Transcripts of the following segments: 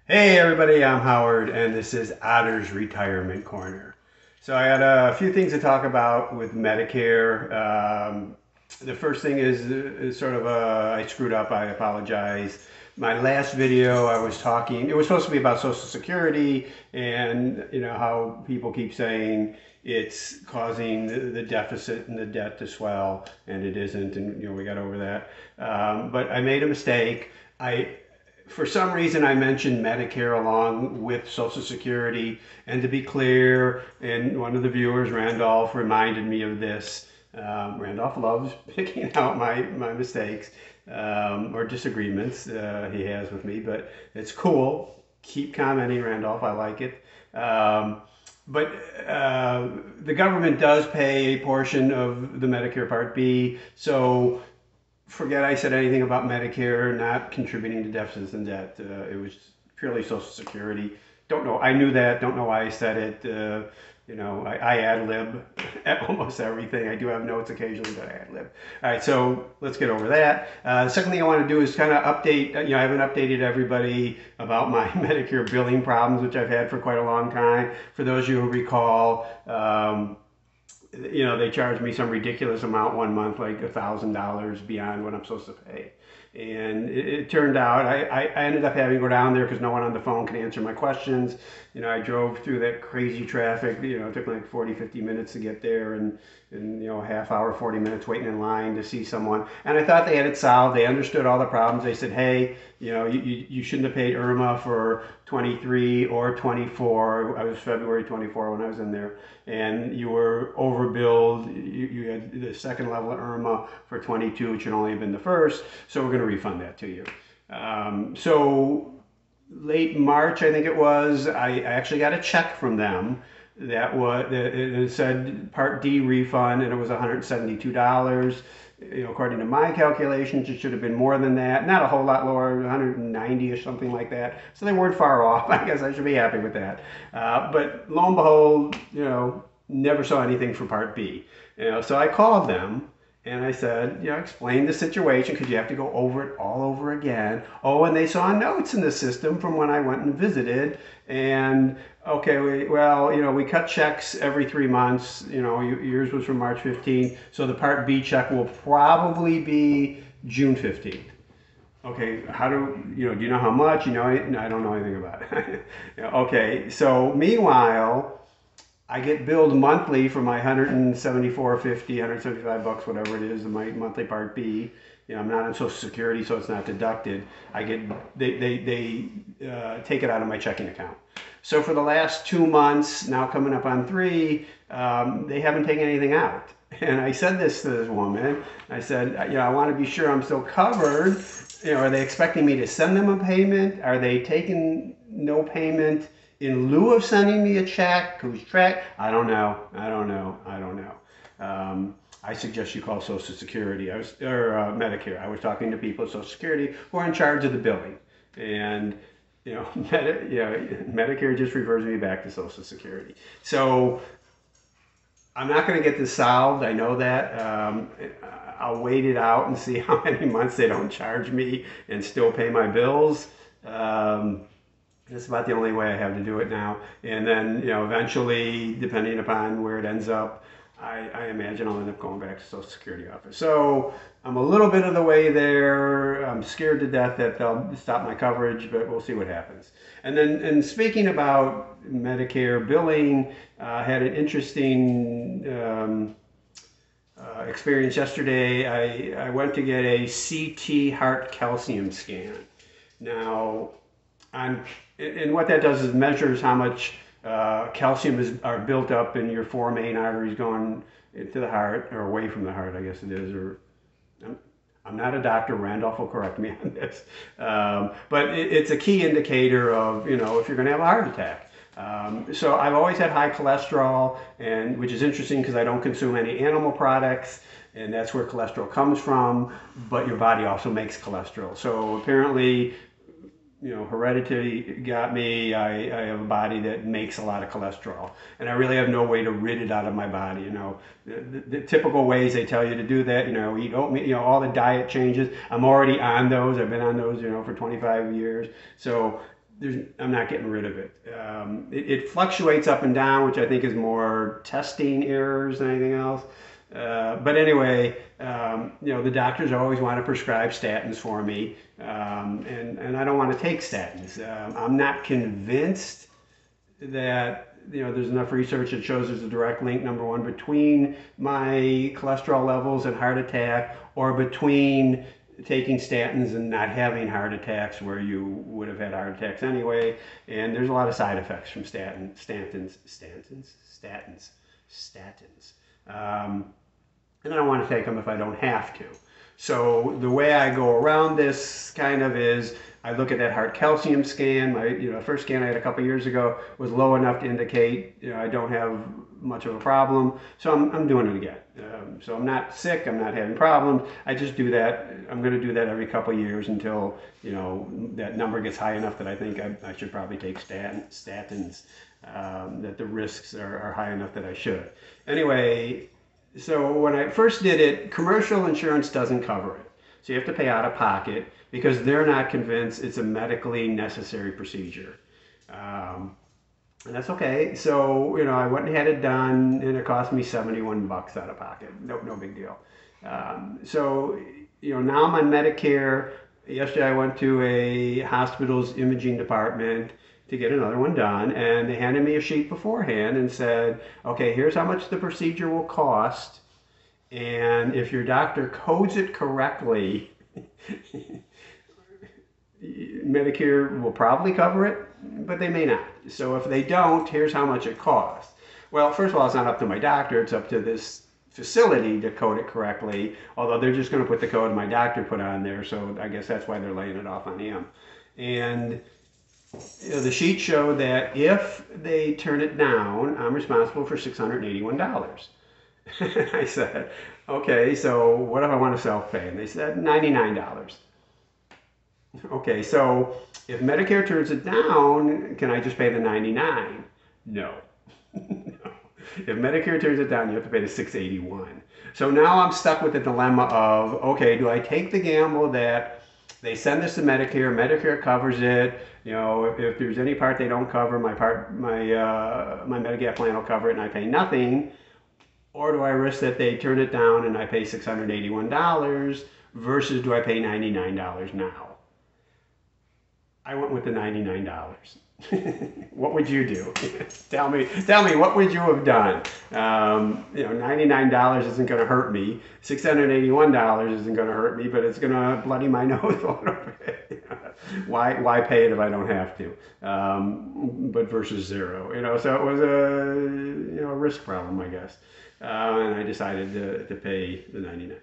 Hey everybody, I'm Howard and this is Otter's Retirement Corner. So I got a few things to talk about with Medicare. The first thing is sort of I screwed up, I apologize. My last video I was talking, it was supposed to be about Social Security and you know how people keep saying it's causing the deficit and the debt to swell, and it isn't, and you know we got over that. But I made a mistake. For some reason, I mentioned Medicare along with Social Security. And to be clear, and one of the viewers, Randolph, reminded me of this. Randolph loves picking out my mistakes or disagreements he has with me, but it's cool. Keep commenting, Randolph. I like it. But the government does pay a portion of the Medicare Part B, so forget I said anything about Medicare not contributing to deficits and debt. It was purely Social Security. Don't know. I knew that. Don't know why I said it. You know, I ad lib almost everything. I do have notes occasionally, but I ad lib. All right, so let's get over that. The second thing I want to do is kind of update. You know, I haven't updated everybody about my Medicare billing problems, which I've had for quite a long time. For those of you who recall, you know, they charged me some ridiculous amount one month, like $1,000 beyond what I'm supposed to pay. And it turned out I ended up having to go down there because no one on the phone can answer my questions. You know, I drove through that crazy traffic. You know, it took like 40, 50 minutes to get there, and you know, a half hour, 40 minutes waiting in line to see someone. And I thought they had it solved. They understood all the problems. They said, hey, you know, you shouldn't have paid IRMA for 23 or 24. I was February 24 when I was in there, and you were overbilled. You had the second level of IRMA for 22. It should only have been the first. So we're going to refund that to you. So late March, I think it was, I actually got a check from them that was, it said Part D refund, and it was $172. You know, according to my calculations, it should have been more than that. Not a whole lot lower, 190 or something like that. So they weren't far off. I guess I should be happy with that. But lo and behold, you know, never saw anything for Part B. You know, so I called them and I said, you know, explain the situation because you have to go over it all over again. Oh, and they saw notes in the system from when I went and visited. And okay, well, you know, we cut checks every 3 months. You know, yours was from March 15th. So the Part B check will probably be June 15th. Okay, how do you know how much? You know, I don't know anything about it. Okay, so meanwhile, I get billed monthly for my 174.50, 175 bucks, whatever it is, my monthly Part B. You know, I'm not on Social Security, so it's not deducted. They take it out of my checking account. So for the last 2 months, now coming up on three, they haven't taken anything out. And I said this to this woman. I said, you know, I want to be sure I'm still covered. You know, are they expecting me to send them a payment? Are they taking no payment in lieu of sending me a check? Who's check? I don't know. I don't know. I don't know. I suggest you call Social Security or Medicare. I was talking to people at Social Security who are in charge of the billing, and you know, Medicare just refers me back to Social Security. So I'm not going to get this solved. I know that. I'll wait it out and see how many months they don't charge me and still pay my bills. That's about the only way I have to do it now. And then, you know, eventually, depending upon where it ends up, I imagine I'll end up going back to Social Security office. So I'm a little bit of the way there. I'm scared to death that they'll stop my coverage, but we'll see what happens. And then, and speaking about Medicare billing, I had an interesting experience yesterday. I went to get a CT heart calcium scan. Now, and what that does is measures how much calcium are built up in your four main arteries going into the heart, or away from the heart, I guess it is. Or I'm not a doctor. Randolph will correct me on this, but it's a key indicator of, you know, if you're going to have a heart attack. So I've always had high cholesterol, and which is interesting because I don't consume any animal products, and that's where cholesterol comes from. But your body also makes cholesterol. So apparently, you know, heredity got me. I have a body that makes a lot of cholesterol, and I really have no way to rid it out of my body. You know, the typical ways they tell you to do that, you know, eat oatmeal, you know, all the diet changes. I'm already on those. I've been on those, you know, for 25 years. So I'm not getting rid of it. It fluctuates up and down, which I think is more testing errors than anything else. But anyway, the doctors always want to prescribe statins for me, and I don't want to take statins. I'm not convinced that there's enough research that shows there's a direct link, number one, between my cholesterol levels and heart attack, or between taking statins and not having heart attacks where you would have had heart attacks anyway. And there's a lot of side effects from statins. And I don't want to take them if I don't have to. So the way I go around this kind of is I look at that heart calcium scan. My first scan I had a couple years ago was low enough to indicate I don't have much of a problem. So I'm doing it again. So I'm not sick. I'm not having problems. I just do that. I'm going to do that every couple years until that number gets high enough that I think I should probably take statins. That the risks are high enough that I should. Anyway. So when I first did it, commercial insurance doesn't cover it. So you have to pay out of pocket because they're not convinced it's a medically necessary procedure. And that's okay. So, I went and had it done and it cost me $71 out of pocket. No big deal. So, now I'm on Medicare. Yesterday I went to a hospital's imaging department to get another one done, and they handed me a sheet beforehand and said, okay, here's how much the procedure will cost, and if your doctor codes it correctly, Medicare will probably cover it, but they may not. So if they don't, here's how much it costs. Well, first of all, it's not up to my doctor, it's up to this facility to code it correctly, although they're just going to put the code my doctor put on there, so I guess that's why they're laying it off on him. And the sheet showed that if they turn it down, I'm responsible for $681. I said, okay, so what if I want to self-pay? And they said $99. Okay, so if Medicare turns it down, can I just pay the $99? No. No. If Medicare turns it down, you have to pay the $681. So now I'm stuck with the dilemma of, okay, do I take the gamble that they send this to Medicare, Medicare covers it, if there's any part they don't cover, my Medigap plan will cover it and I pay nothing, or do I risk that they turn it down and I pay $681 versus do I pay $99 now? I went with the $99. What would you do? Tell me, what would you have done? $99 isn't going to hurt me. $681 isn't going to hurt me, but it's going to bloody my nose a little bit. Why pay it if I don't have to? But versus zero, so it was a risk problem, I guess. And I decided to pay the $99.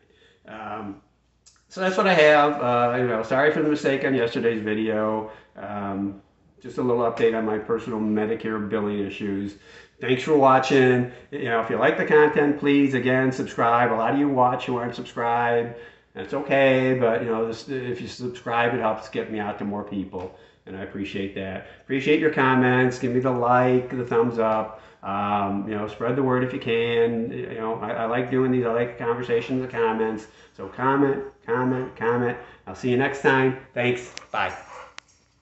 So that's what I have. Sorry for the mistake on yesterday's video. Just a little update on my personal Medicare billing issues. Thanks for watching. If you like the content, please, again, subscribe. A lot of you watch who aren't subscribed. That's okay, but if you subscribe, it helps get me out to more people, and I appreciate that. Appreciate your comments. Give me the like, the thumbs up. Spread the word if you can. I like doing these. I like the conversations, the comments. So comment. I'll see you next time. Thanks. Bye.